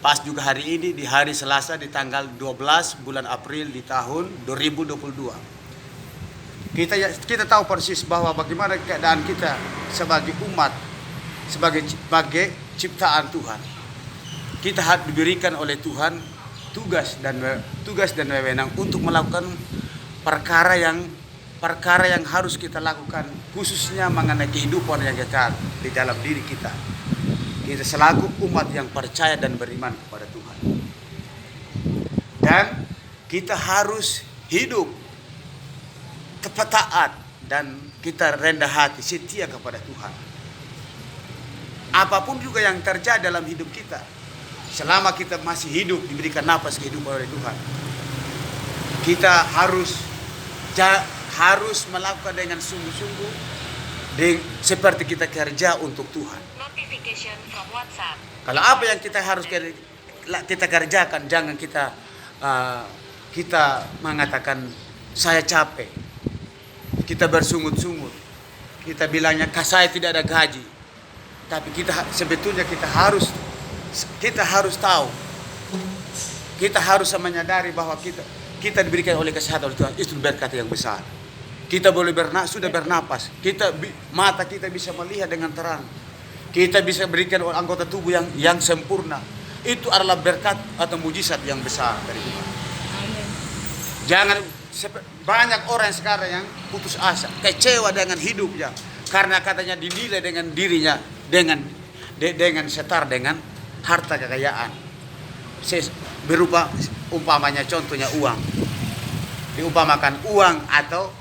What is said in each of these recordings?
Pas juga hari ini di hari Selasa di tanggal 12 bulan April di tahun 2022. Kita tahu persis bahwa bagaimana keadaan kita sebagai umat, sebagai ciptaan Tuhan. Kita diberikan oleh Tuhan tugas dan wewenang untuk melakukan perkara yang harus kita lakukan, khususnya mengenai kehidupan yang kekal di dalam diri kita. Kita selaku umat yang percaya dan beriman kepada Tuhan. Dan kita harus hidup taat dan kita rendah hati, setia kepada Tuhan. Apapun juga yang terjadi dalam hidup kita, selama kita masih hidup, diberikan napas kehidupan oleh Tuhan, kita harus melakukan dengan sungguh-sungguh seperti kita kerja untuk Tuhan. Notification from WhatsApp. Kalau apa yang kita harus kita kerjakan, jangan kita mengatakan saya capek, kita bersungut-sungut, kita bilangnya saya tidak ada gaji. Tapi sebetulnya kita harus tahu, kita harus menyadari bahwa kita diberikan oleh kesehatan oleh Tuhan, itu berkat yang besar. Kita boleh sudah bernapas, mata kita bisa melihat dengan terang, kita bisa berikan anggota tubuh yang sempurna. Itu adalah berkat atau mujizat yang besar dari Tuhan. Jangan banyak orang sekarang yang putus asa, kecewa dengan hidupnya karena katanya dinilai dengan dirinya dengan setar dengan harta kekayaan. Berupa umpamanya contohnya uang. Diumpamakan uang atau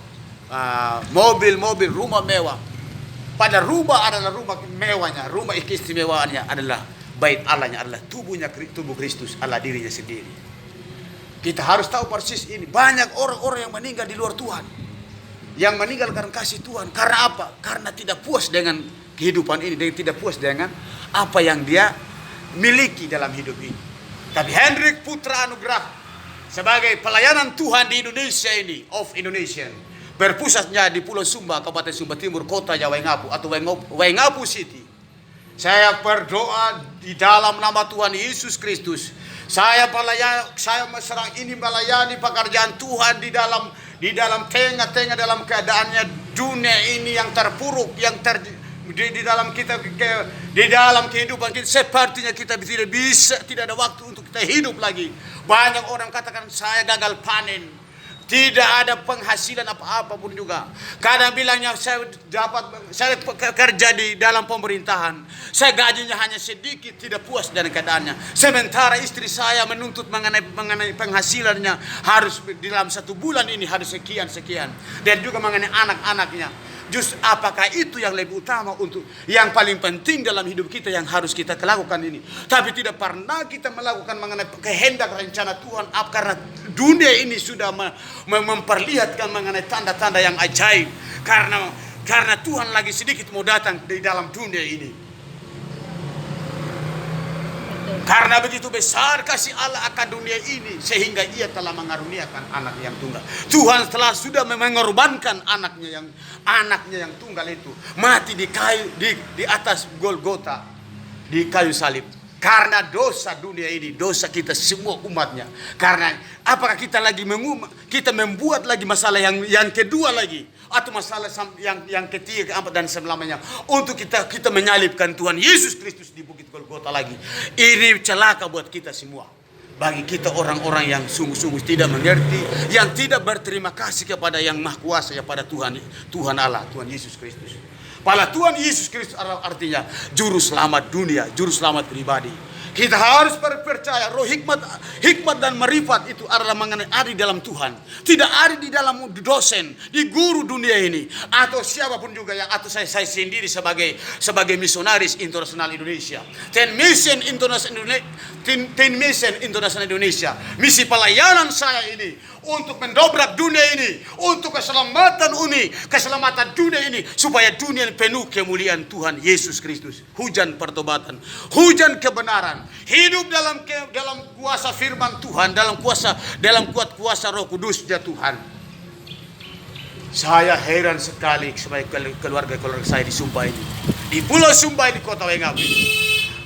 mobil, rumah mewah. Pada rumah adalah rumah mewahnya, rumah keistimewaannya adalah bait Allahnya, adalah tubuh Kristus, Allah dirinya sendiri. Kita harus tahu persis ini. Banyak orang-orang yang meninggal di luar Tuhan, yang meninggal karena kasih Tuhan. Karena apa? Karena tidak puas dengan kehidupan ini, dan tidak puas dengan apa yang dia miliki dalam hidup ini. Tapi Hendrik Putra Anugrah sebagai pelayanan Tuhan di Indonesia ini, of Indonesian, berpusatnya di Pulau Sumba, Kabupaten Sumba Timur, kotanya Waingapu atau Waingapu City. Saya berdoa di dalam nama Tuhan Yesus Kristus. Saya serang ini melayani pekerjaan Tuhan di dalam tengah-tengah dalam keadaannya dunia ini yang terpuruk, yang di dalam kehidupan kita, sepertinya kita tidak ada waktu untuk kita hidup lagi. Banyak orang katakan saya gagal panen, tidak ada penghasilan apa-apa pun juga. Kadang bilangnya saya kerja di dalam pemerintahan, saya gajinya hanya sedikit, tidak puas dengan keadaannya. Sementara istri saya menuntut mengenai penghasilannya harus dalam 1 bulan ini harus sekian. Dan juga mengenai anak-anaknya. Justru apakah itu yang lebih utama untuk yang paling penting dalam hidup kita yang harus kita lakukan ini? Tapi tidak pernah kita melakukan mengenai kehendak rencana Tuhan, karena dunia ini sudah memperlihatkan mengenai tanda-tanda yang ajaib. Karena Tuhan lagi sedikit mau datang di dalam dunia ini. Karena begitu besar kasih Allah akan dunia ini, sehingga ia telah mengaruniakan anak yang tunggal. Tuhan sudah mengorbankan anaknya yang tunggal itu mati di kayu, di atas Golgota, di kayu salib. Karena dosa dunia ini, dosa kita semua umatnya. Karena apakah kita membuat lagi masalah yang kedua lagi, atau masalah yang ketiga, keempat dan selamanya, untuk kita menyalibkan Tuhan Yesus Kristus di bukit Golgota lagi. Ini celaka buat kita semua. Bagi kita orang-orang yang sungguh-sungguh tidak mengerti, yang tidak berterima kasih kepada yang Maha Kuasa, kepada Tuhan Allah, Tuhan Yesus Kristus. Pada Tuhan Yesus Kristus artinya juru selamat dunia, juru selamat pribadi. Kita harus percaya roh hikmat dan marifat itu adalah mengenai ada di dalam Tuhan. Tidak ada di dalam dosen, di guru dunia ini, atau siapapun juga atau saya sendiri sebagai misionaris internasional Indonesia. Ten Mission International Indonesia. Misi pelayanan saya ini untuk mendobrak dunia ini, untuk keselamatan dunia ini, supaya dunia penuh kemuliaan Tuhan Yesus Kristus. Hujan pertobatan, hujan kebenaran, hidup dalam kuasa firman Tuhan, dalam kuat kuasa Roh Kudusnya Tuhan. Saya heran sekali sebagai keluarga saya di Sumba ini, di Pulau Sumba, di kota Waingapu.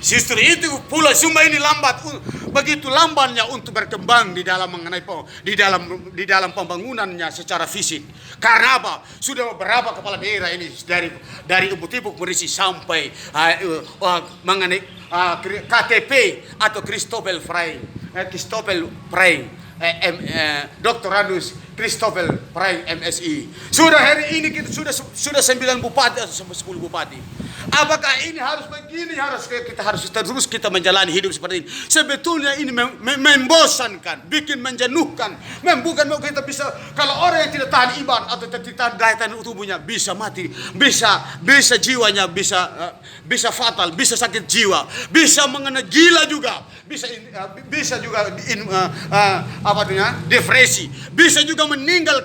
Justru itu Pulau Sumba ini begitu lambannya untuk berkembang di dalam di dalam pembangunannya secara fisik. Karena apa? Sudah beberapa kepala daerah ini dari Ubud-Tibuk Merisi sampai mengenai KTP atau Christopher Prey, Dr. Radus Christopher Prey MSI. Sudah hari ini kita sudah 9 bupati atau 10 bupati. Apakah ini harus begini? Kita harus terus menjalani hidup seperti ini. Sebetulnya ini membosankan, bikin menjenuhkan. Bukan kita bisa, kalau orang yang tidak tahan iman atau tidak tahan daya tahan tubuhnya bisa mati, bisa jiwanya bisa fatal, bisa sakit jiwa, bisa mengenai gila juga, bisa juga depresi, bisa juga meninggal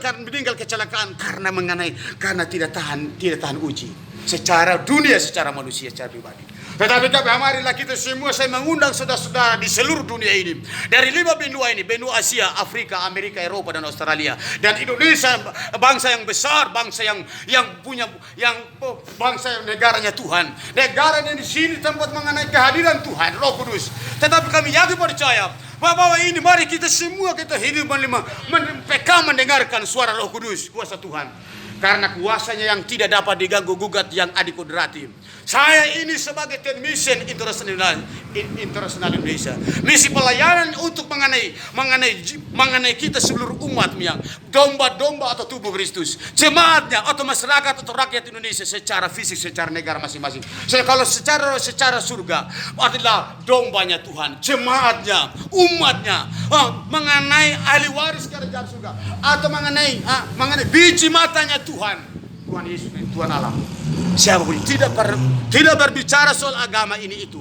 kecelakaan karena tidak tahan uji. Secara dunia, secara manusia, secara pribadi. Tetapi marilah kita semua, saya mengundang saudara-saudara di seluruh dunia ini. Dari 5 benua ini, benua Asia, Afrika, Amerika, Eropa, dan Australia. Dan Indonesia, bangsa yang besar, bangsa yang bangsa yang negaranya Tuhan. Negara yang di sini tempat mengenai kehadiran Tuhan, Roh Kudus. Tetapi kami yakin percaya bahwa ini mari kita semua kita hidup mendengarkan suara Roh Kudus, kuasa Tuhan. Karena kuasanya yang tidak dapat diganggu gugat yang adikudrati. Saya ini sebagai technician internasional Indonesia. Misi pelayanan untuk mengenai kita seluruh umat yang domba-domba atau tubuh Kristus. Jemaatnya atau masyarakat atau rakyat Indonesia secara fisik, secara negara masing-masing. Kalau secara surga adalah dombanya Tuhan, jemaatnya, umatnya, mengenai ahli waris kerajaan surga atau mengenai biji matanya Tuhan Yesus, Tuhan Allah. Siapapun tidak berbicara soal agama ini itu.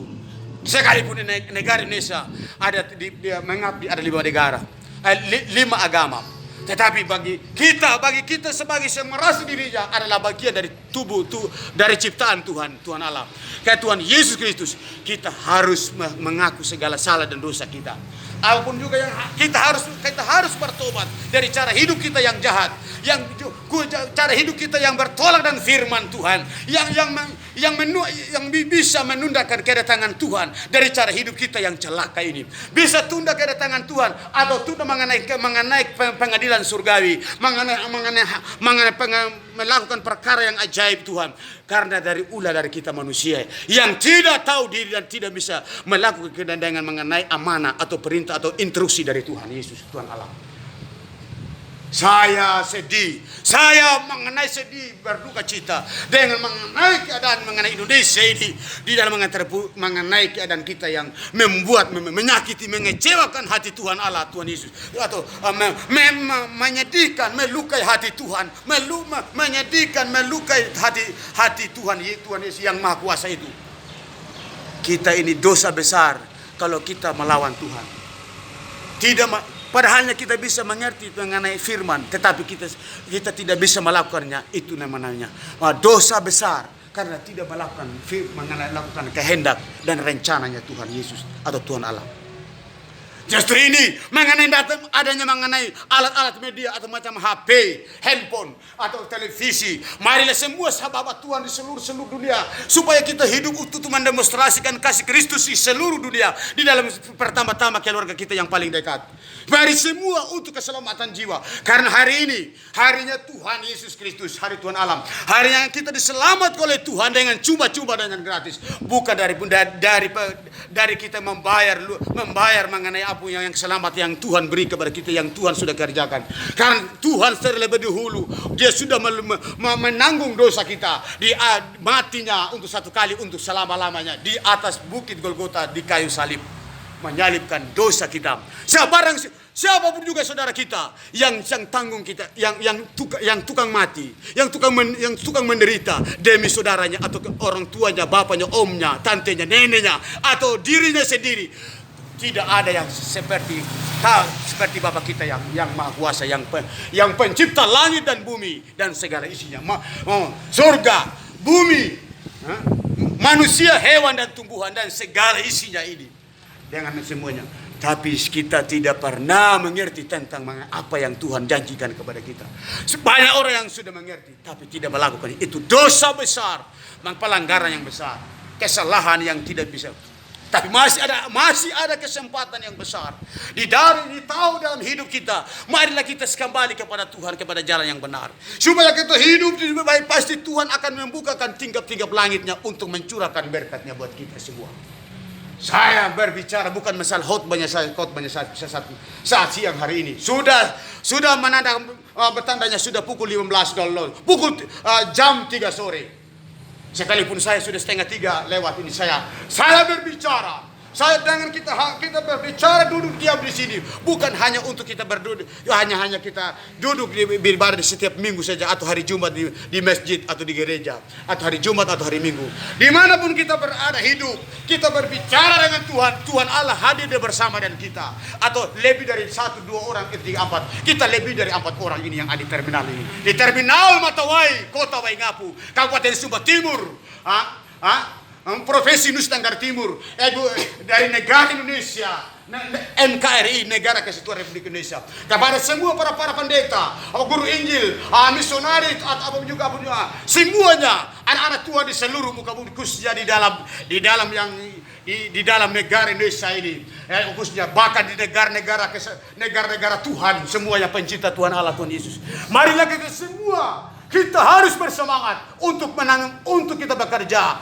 Sekalipun di negara Indonesia ada mengabdi ada 5 negara, 5 agama. Tetapi bagi kita sebagai yang merasa dirinya adalah bagian dari dari ciptaan Tuhan Allah. Kayak Tuhan Yesus Kristus, kita harus mengaku segala salah dan dosa kita. Apapun juga yang kita harus bertobat dari cara hidup kita yang jahat, cara hidup kita yang bertolak dan firman Tuhan, yang bisa menundakan kedatangan Tuhan, dari cara hidup kita yang celaka ini. Bisa tunda kedatangan Tuhan atau tunda mengenai pengadilan surgawi, melakukan perkara yang ajaib Tuhan. Karena dari kita manusia yang tidak tahu diri dan tidak bisa melakukan dengan mengenai amanah atau perintah atau instruksi dari Tuhan Yesus, Tuhan Allah. Saya sedih, berduka cita dengan mengenai keadaan mengenai Indonesia ini, di dalam mengenai keadaan kita yang menyakiti, mengecewakan hati Tuhan Allah, Tuhan Yesus, atau menyedihkan, melukai hati Tuhan, melukai hati Tuhan Yesus yang Maha Kuasa itu. Kita ini dosa besar kalau kita melawan Tuhan. Padahalnya kita bisa mengerti mengenai firman, tetapi kita tidak bisa melakukannya. Itu namanya dosa besar karena tidak melakukan kehendak dan rencananya Tuhan Yesus atau Tuhan Allah. Justru ini adanya mengenai alat-alat media atau macam HP, handphone atau televisi. Marilah semua sahabat Tuhan di seluruh dunia, supaya kita hidup untuk mendemonstrasikan kasih Kristus di seluruh dunia, di dalam pertama-tama keluarga kita yang paling dekat. Mari semua untuk keselamatan jiwa. Karena hari ini harinya Tuhan Yesus Kristus, hari Tuhan alam, hari yang kita diselamatkan oleh Tuhan dengan cuma-cuma dengan gratis, bukan dari kita membayar mengenai apa yang selamat yang Tuhan beri kepada kita, yang Tuhan sudah kerjakan. Karena Tuhan terlebih dahulu Dia sudah menanggung dosa kita, di matinya untuk satu kali untuk selama-lamanya di atas bukit Golgota di kayu salib, menyalibkan dosa kita. Siapapun juga saudara kita yang tanggung kita, yang tukang mati, yang tukang menderita demi saudaranya atau orang tuanya, bapaknya, omnya, tantenya, neneknya, atau dirinya sendiri. Tidak ada yang seperti Bapa kita yang Maha Kuasa, yang pencipta langit dan bumi dan segala isinya, surga, bumi, manusia, hewan dan tumbuhan dan segala isinya ini dengan semuanya. Tapi kita tidak pernah mengerti tentang apa yang Tuhan janjikan kepada kita. Banyak orang yang sudah mengerti tapi tidak melakukan. Itu dosa besar, pelanggaran yang besar, kesalahan yang tidak bisa Tapi masih ada kesempatan yang besar. Di tahu dalam hidup kita. Marilah kita kembali kepada Tuhan, kepada jalan yang benar. Supaya kita hidup di baik, pasti Tuhan akan membukakan tingkap-tingkap langitnya untuk mencurahkan berkatnya buat kita semua. Saya berbicara bukan masalah khotbahnya saat siang hari ini. Sudah menandang bertandanya sudah pukul 15.00. Pukul jam 3 sore. Sekalipun saya sudah 2:30 lewat ini saya berbicara. Saya dengan kita berbicara duduk diam di sini bukan hanya untuk kita berduduk, hanya kita duduk di beribadah di setiap minggu saja atau hari Jumat di masjid atau di gereja atau hari Jumat atau hari Minggu. Dimanapun kita berada hidup, kita berbicara dengan Tuhan. Tuhan Allah hadir bersama dengan kita. Atau lebih dari 1, 2 orang, 3, 4. Kita lebih dari 4 orang ini yang ada di terminal ini. Di terminal Matawai, Kota Waingapu, Kabupaten Sumba Timur. Provinsi Nusa Tenggara Timur, dari negara Indonesia, NKRI, Negara Kesatuan Republik Indonesia. Kepada semua para pendeta, guru Injil, misionari, juga semuanya anak-anak Tuhan di seluruh muka bumi, khususnya di dalam negara Indonesia ini, khususnya bahkan di negara-negara Tuhan, semuanya pencipta Tuhan Allah Tuhan Yesus. Marilah kita semua. Kita harus bersemangat untuk kita bekerja,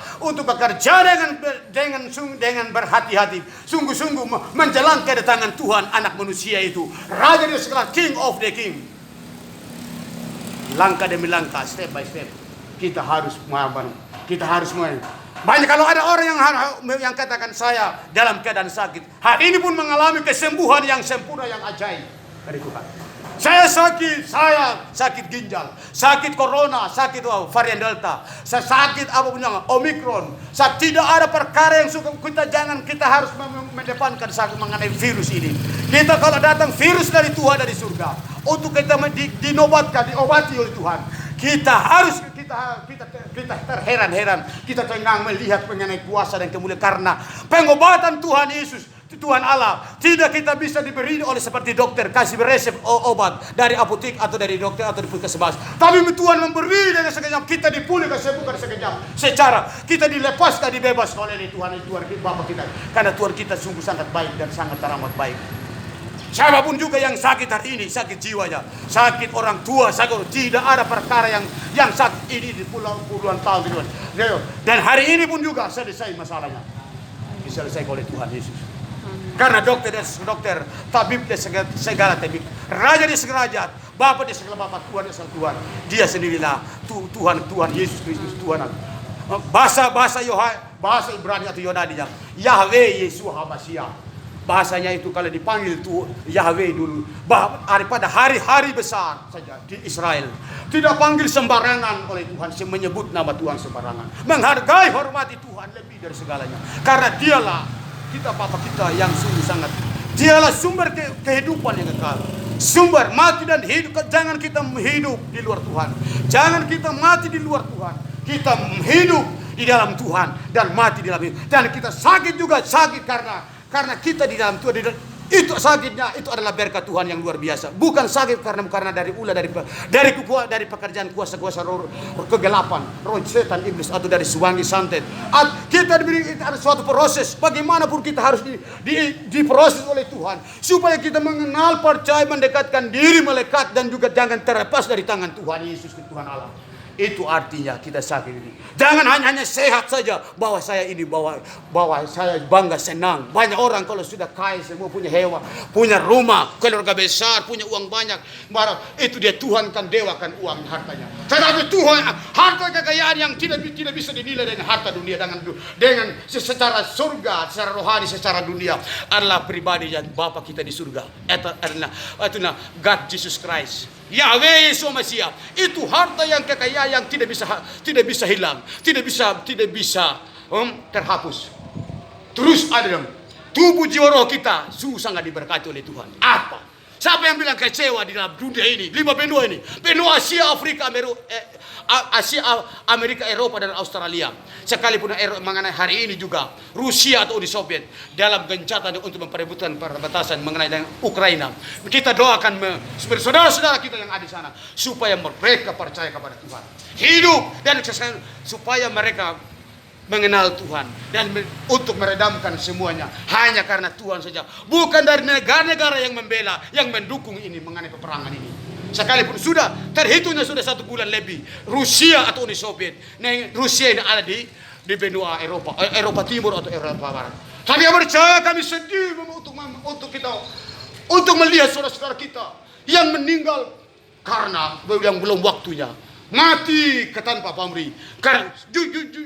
dengan berhati-hati, sungguh-sungguh menjalankan kedatangan Tuhan anak manusia itu, Raja di segala, King of the King. Langkah demi langkah, step by step, kita harus mulai. Banyak kalau ada orang yang katakan saya dalam keadaan sakit, hari ini pun mengalami kesembuhan yang sempurna, yang ajaib dari Tuhan. Saya sakit ginjal, sakit corona, sakit varian delta, saya sakit omikron. Tidak ada perkara yang kita harus mendepankan sakit mengenai virus ini. Kita kalau datang virus dari Tuhan dari surga, untuk kita diobati oleh Tuhan, kita terheran-heran, kita tenang melihat mengenai kuasa dan kemuliaan karena pengobatan Tuhan Yesus. Tuhan Allah tidak kita bisa diberi oleh seperti dokter kasih resep obat dari apotek atau dari dokter atau dari puskesmas. Tapi Tuhan memberi dengan sekejap kita dipulihkan, sembuhkan sekejap. Secara kita dilepaskan, dibebas oleh Tuhan Bapa kita. Karena Tuhan kita sungguh sangat baik dan sangat teramat baik. Siapapun juga yang sakit hari ini, sakit jiwanya, sakit orang tua, tidak ada perkara yang sakit ini di puluhan tahun. Dan hari ini pun juga selesai masalahnya. Diselesaikan oleh Tuhan Yesus. Karena dokter, tabib di segala tabib, raja di segala raja, bapa di segala bapa, Tuhan di segala Tuhan. Dia sendirilah Tuhan Yesus Kristus Tuhan. Bahasa Ibrani atau Yunani Yahweh Yesus Hamashiach. Bahasanya itu kalau dipanggil tuh Yahweh dulu. Daripada hari-hari besar saja di Israel. Tidak panggil sembarangan oleh Tuhan, menyebut nama Tuhan sembarangan. Menghargai, hormati Tuhan lebih dari segalanya. Karena dialah Bapa kita yang sungguh sangat. Dialah sumber kehidupan yang kekal. Sumber mati dan hidup. Jangan kita hidup di luar Tuhan. Jangan kita mati di luar Tuhan. Kita hidup di dalam Tuhan dan mati di dalam Tuhan. Dan kita sakit juga, sakit karena kita di dalam Tuhan. Itu sakitnya, itu adalah berkat Tuhan yang luar biasa. Bukan sakit karena dari pekerjaan kuasa-kuasa roh kegelapan, roh setan iblis atau dari suwangi santet. Kita diberi ada suatu proses. Bagaimanapun kita harus diproses oleh Tuhan supaya kita mengenal, percaya, mendekatkan diri, melekat dan juga jangan terlepas dari tangan Tuhan Yesus Tuhan Allah. Itu artinya kita sakit ini. Jangan hanya sehat saja bahwa saya ini bahwa saya bangga senang. Banyak orang kalau sudah kaya semua punya hewan, punya rumah, keluarga besar, punya uang banyak, itu dia Tuhan kan dewakan uang hartanya. Tetapi Tuhan harta kekayaan yang tidak bisa dinilai dengan harta dunia dengan secara surga, secara rohani, secara dunia adalah pribadi yang Bapa kita di surga. Itu adalah God Jesus Christ. Yahweh Yesus Mesias itu harta yang kekayaan yang tidak bisa hilang, tidak bisa terhapus. Terus ada dalam tubuh jiwa roh kita sungguh sangat diberkati oleh Tuhan. Apa? Siapa yang bilang kecewa di dalam dunia ini? 5 benua ini, benua Asia, Afrika, Amerika, Eropa dan Australia. Sekalipun mengenai hari ini juga Rusia atau Uni Soviet dalam gencatan untuk memperebutkan perbatasan mengenai dengan Ukraina. Kita doakan saudara-saudara kita yang ada di sana supaya mereka percaya kepada Tuhan, hidup dan supaya mereka mengenal Tuhan dan untuk meredamkan semuanya hanya karena Tuhan saja, bukan dari negara-negara yang membela, yang mendukung ini mengenai peperangan ini. Sekalipun sudah terhitungnya sudah 1 bulan lebih Rusia atau Uni Soviet, Rusia ini ada di benua Eropa, Eropa Timur atau Eropa Barat. Tapi yang percaya kami sedih untuk melihat saudara-saudara kita yang meninggal karena yang belum waktunya. Mati ke tanpa pamrih. Karena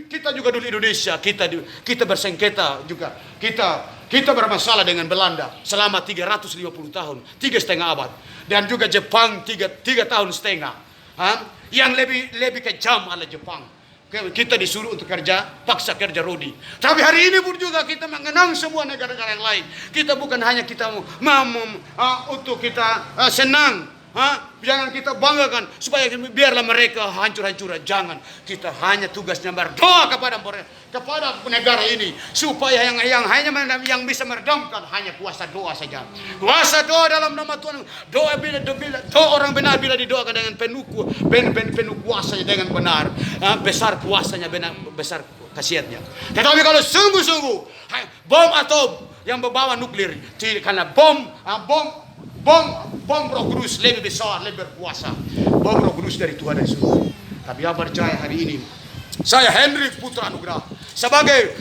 kita juga dulu Indonesia, kita bersengketa juga. Kita bermasalah dengan Belanda selama 350 tahun, 3,5 abad. Dan juga Jepang 3 tahun setengah. Yang lebih kejam adalah Jepang. Kita disuruh untuk paksa kerja rodi. Tapi hari ini pun juga kita mengenang semua negara-negara yang lain. Kita bukan hanya kita untuk kita senang. Jangan kita banggakan supaya biarlah mereka hancur-hancuran. Jangan, kita hanya tugasnya berdoa kepada negara ini supaya yang bisa meredamkan hanya kuasa doa saja. Kuasa doa dalam nama Tuhan. Doa orang benar bila didoakan dengan penuh kuasanya dengan benar, besar kuasanya, besar khasiatnya. Tetapi kalau sungguh-sungguh bom atom yang membawa nuklir, karena bom Roh Kudus lebih besar, lebih berkuasa. Bom Roh Kudus dari Tuhan dari surga. Tapi yang percaya hari ini, saya Henry Putra Anugrah sebagai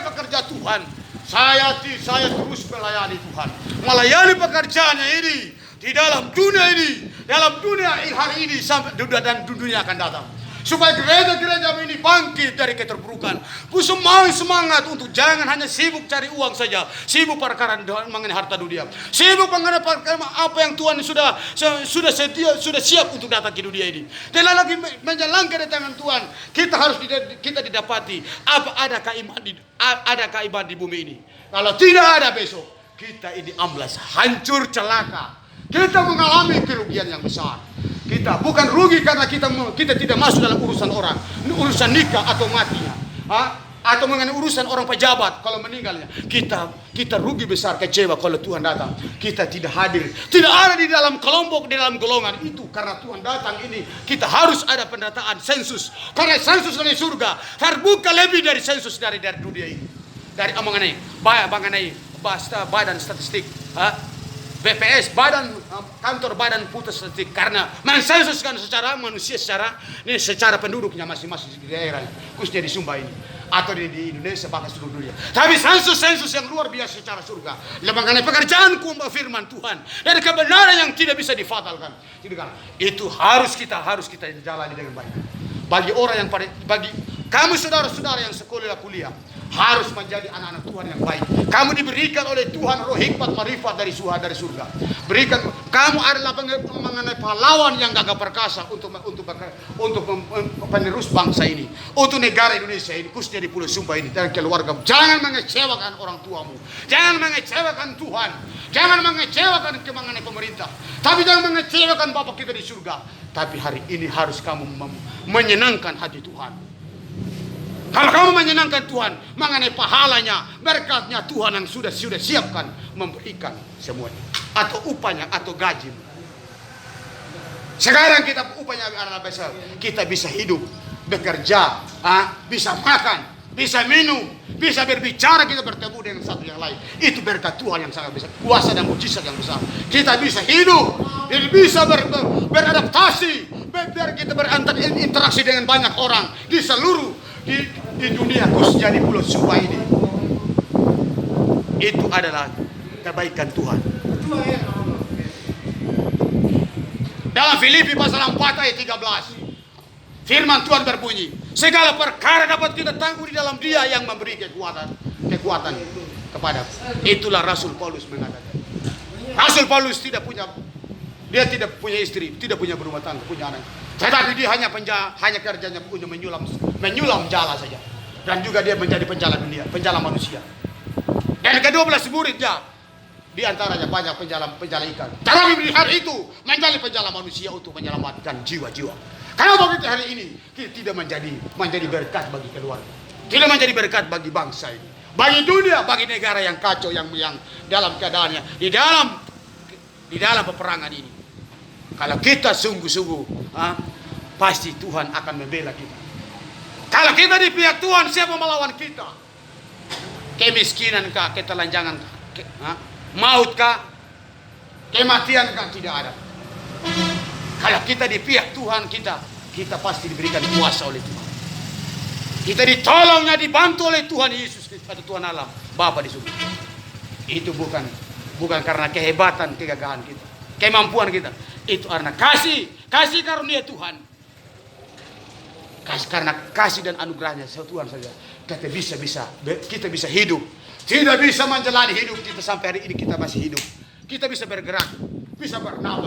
pekerja Tuhan, saya terus melayani Tuhan, melayani pekerjaannya ini di dalam dunia hari ini sampai dan dunia akan datang. Supaya gereja-gereja ini bangkit dari keterpurukan. Ku semangat untuk jangan hanya sibuk cari uang saja, sibuk perkara mengenai harta dunia, sibuk mengenai perkara apa yang Tuhan sudah siap untuk datang ke dunia ini. Dan lagi menjalankan tangan Tuhan, kita didapati adakah iman di bumi ini. Kalau tidak ada besok, kita ini amblas, hancur, celaka. Kita mengalami kerugian yang besar. Kita bukan rugi karena kita tidak masuk dalam urusan orang, urusan nikah atau matinya, atau mengenai urusan orang pejabat kalau meninggalnya. Kita rugi besar, kecewa kalau Tuhan datang. Kita tidak hadir, tidak ada di dalam kelompok, di dalam golongan itu. Karena Tuhan datang ini, kita harus ada pendataan sensus. Karena sensus dari surga terbuka lebih dari sensus dari dunia ini. Dari mengenai badan statistik, BPS, kantor badan pusat statistik, karena mensensuskan secara manusia, secara penduduknya masing-masing di daerah, khususnya di Sumba ini atau di Indonesia bahkan seluruh dunia. Tapi sensus yang luar biasa secara surga, mengenai pekerjaanku firman Tuhan dan kebenaran yang tidak bisa difatalkan. Itu harus kita jalani dengan baik. Bagi kamu saudara-saudara yang sekolah kuliah, harus menjadi anak-anak Tuhan yang baik. Kamu diberikan oleh Tuhan roh hikmat marifat dari surga. Kamu adalah mengenai pahlawan yang gagah perkasa untuk penerus bangsa ini, untuk negara Indonesia ini, khususnya di Pulau Sumba ini dan keluarga. Jangan mengecewakan orang tuamu, jangan mengecewakan Tuhan, jangan mengecewakan mengenai pemerintah, tapi jangan mengecewakan Bapa kita di surga. Tapi hari ini harus kamu menyenangkan hati Tuhan. Kalau kamu menyenangkan Tuhan, mengenai pahalanya, berkatnya Tuhan yang sudah siapkan memberikan semuanya, atau upahnya atau gaji. Sekarang kita upahnya adalah besar. Kita bisa hidup, bekerja, bisa makan, bisa minum, bisa berbicara, kita bertemu dengan satu yang lain. Itu berkat Tuhan yang sangat besar, kuasa dan mujizat yang besar. Kita bisa hidup, bisa beradaptasi, biar kita berinteraksi dengan banyak orang di seluruh di dunia, khususnya di Pulau Sumba ini. Itu adalah kebaikan Tuhan. Dalam Filipi pasal 4 ayat 13, firman Tuhan berbunyi, segala perkara dapat kita tangguh di dalam Dia yang memberi kekuatan kepada. Itulah Rasul Paulus mengatakan. Rasul Paulus tidak punya istri, tidak punya berumah tangga, punya anak. Tetapi dia hanya kerjanya untuk menyulam jala saja. Dan juga dia menjadi penjala dunia, penjala manusia. Dan ke-12 muridnya, di antaranya banyak penjala ikan. Tetapi di hari itu menjadi penjala manusia untuk menyelamatkan jiwa-jiwa. Kenapa kita hari ini kita tidak menjadi berkat bagi keluarga, tidak menjadi berkat bagi bangsa ini, bagi dunia, bagi negara yang kacau, yang dalam keadaannya di dalam peperangan ini. Kalau kita sungguh-sungguh, pasti Tuhan akan membela kita. Kalau kita di pihak Tuhan, siapa melawan kita? Kemiskinan kah, ketelanjangan kah, maut kah, kematian kah, tidak ada. Kalau kita di pihak Tuhan, kita pasti diberikan kuasa oleh Tuhan. Kita ditolongnya, dibantu oleh Tuhan Yesus atau Tuhan alam, Bapa di surga. Itu bukan karena kehebatan, kegagahan kita, kemampuan kita. Itu karena kasih karunia Tuhan. Karena kasih dan anugerahnya Tuhan saja kita bisa hidup. Tidak bisa menjalani hidup kita sampai hari ini kita masih hidup. Kita bisa bergerak, bisa bernafas,